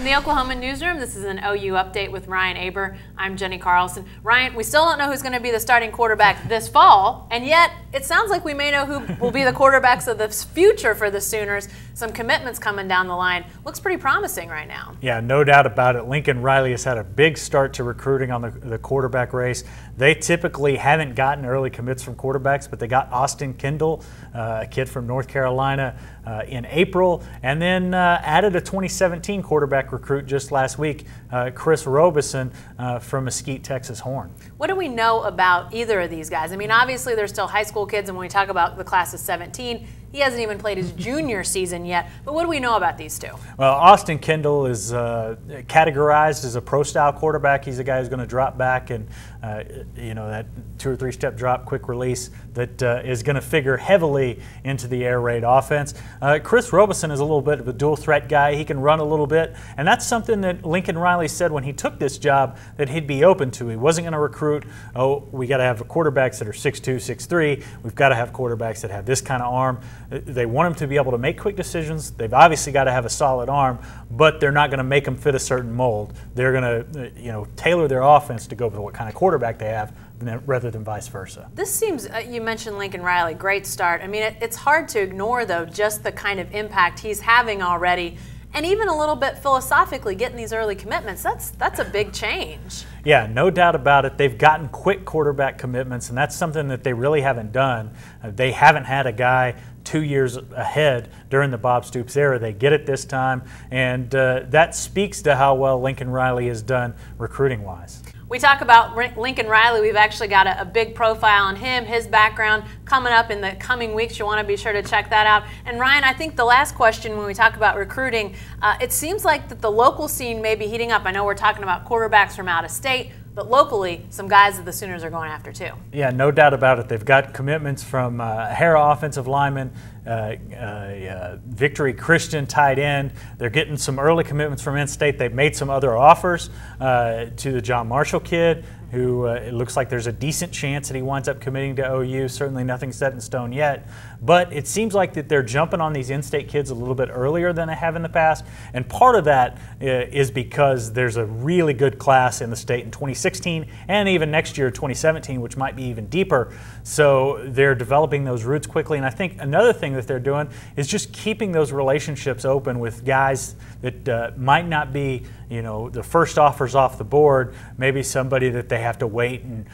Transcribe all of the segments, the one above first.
From the Oklahoma Newsroom, this is an OU Update with Ryan Aber. I'm Jenny Carlson. Ryan, we still don't know who's going to be the starting quarterback this fall, and yet it sounds like we may know who will be the quarterbacks of the future for the Sooners. Some commitments coming down the line. Looks pretty promising right now. Yeah, no doubt about it. Lincoln Riley has had a big start to recruiting on the quarterback race. They typically haven't gotten early commits from quarterbacks, but they got Austin Kendall, a kid from North Carolina, in April, and then added a 2017 quarterback recruit just last week, Chris Robeson from Mesquite, Texas Horn. What do we know about either of these guys? I mean, obviously they're still high school kids, and when we talk about the class of 17, he hasn't even played his junior season yet. But what do we know about these two? Well, Austin Kendall is categorized as a pro-style quarterback. He's a guy who's going to drop back and, that 2 or 3 step drop, quick release that is going to figure heavily into the air raid offense. Chris Robeson is a little bit of a dual threat guy. He can run a little bit, and that's something that Lincoln Riley said when he took this job that he'd be open to. He wasn't going to recruit, we got to have quarterbacks that are 6'2", 6'3". We've got to have quarterbacks that have this kind of arm. They want him to be able to make quick decisions. They've obviously got to have a solid arm, but they're not going to make them fit a certain mold. They're going to, tailor their offense to go with what kind of quarterback they have, rather than vice versa. This seems, you mentioned Lincoln Riley, great start. I mean, it's hard to ignore, though, just the kind of impact he's having already, and even a little bit philosophically getting these early commitments. That's a big change. Yeah, no doubt about it. They've gotten quick quarterback commitments, and that's something that they really haven't done. They haven't had a guy 2 years ahead during the Bob Stoops era. They get it this time, and that speaks to how well Lincoln Riley has done recruiting-wise. We talk about Lincoln Riley. We've actually got a big profile on him, his background, coming up in the coming weeks. You want to be sure to check that out. And Ryan, I think the last question when we talk about recruiting, it seems like that the local scene may be heating up. I know we're talking about quarterbacks from out of state, but locally, some guys that the Sooners are going after too. Yeah, no doubt about it. They've got commitments from Harrah offensive lineman, Victory Christian tight end. They're getting some early commitments from in-state. They've made some other offers to the John Marshall kid, who it looks like there's a decent chance that he winds up committing to OU. Certainly nothing set in stone yet. But it seems like that they're jumping on these in-state kids a little bit earlier than they have in the past. And part of that is because there's a really good class in the state in 2016 and even next year, 2017, which might be even deeper. So they're developing those roots quickly. And I think another thing that they're doing is just keeping those relationships open with guys that might not be, the first offers off the board. Maybe somebody that they have to wait and,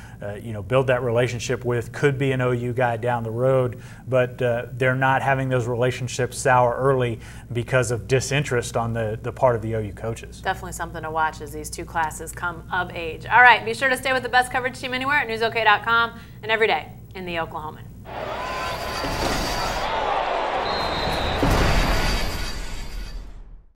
build that relationship with. Could be an OU guy down the road, but they're not having those relationships sour early because of disinterest on the part of the OU coaches. Definitely something to watch as these two classes come of age. All right, be sure to stay with the best coverage team anywhere at newsok.com and every day in the Oklahoman.